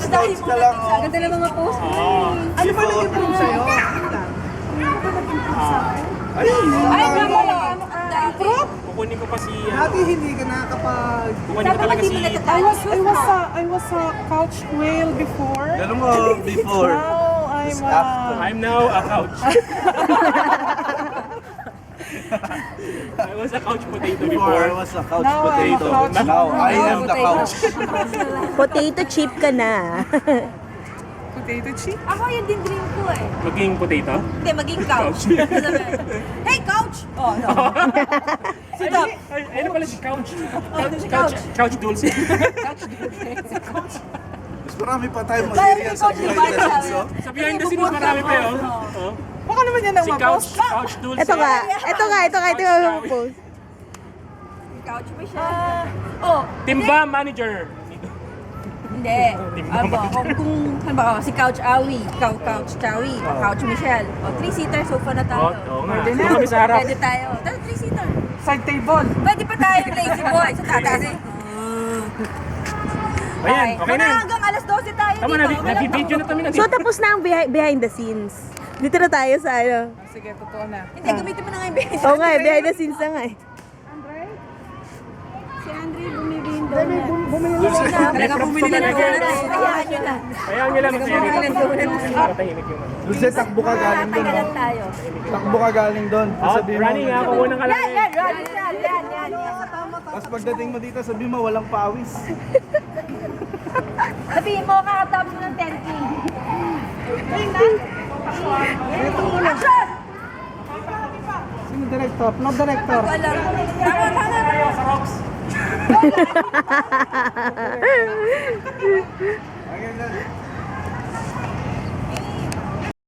Coach ka lang. Oh. Ganda ng mga post. Ano ba nag-improve sa'yo? Ayun. Ay, mama lang. Kukunin ko pa si... Dati hindi ka nakakapag... Kukunin ko talaga si... I was a couch whale before. Ganun mo, before. Now I'm Is after. I'm now a couch. I was a couch potato Before I before. was a couch Now I'm a potato. couch Now I am the couch. Potato chip ka na. potato chip. Ako yun din dream ko eh. Maging potato? Hindi, maging couch. Hey, couch! Oh, no. Sit up. Ay, ano pala si couch? Si couch. Couch Dulce. Mas marami pa tayong Kaya material yung sa couch yung behind the bata. scenes, oh. Sa behind the scenes, marami pa yun. Oh. Baka naman yan ang Si couch, ma-post. couch Dulce. Ito yung post. Couch pa siya. Oh, Timba manager. hindi. Kung halimbawa, si Couch Awi, Couch Chawi, Couch Michelle, o 3-seater sofa na tayo. Oo nga. Pwede na. Doon kami sa harap. Pwede tayo. Tara, 3-seater. Side table. Pwede pa tayo lazy boy sa tataas eh. Ayan, okay na. Hanggang alas 12 tayo Tama na, nag-video na kami. So tapos na ang behind the scenes. Dito na tayo sa ano. Sige, totoo na. Hindi, gamitin mo na nga yung behind. Oo nga, behind the scenes na nga eh. Si Andre bumibili yung donut. Talaga bumili na ng donut. Hayaan nyo na. Kaya nyo lang para tahimik yung ano. Dulce, takbo ka galing doon, Tagalan oh. tayo. Takbo ka galing doon. Oh, Sabihin mo, running nga ako unang Yan, kalaki. yan, yan. tapos pagdating mo dito, sabihin mo, walang pawis. Sabihin mo, kakatapos mo ng 10K. Action! Sino director? No director. Alam. Tama. Sa rocks. Ayan na.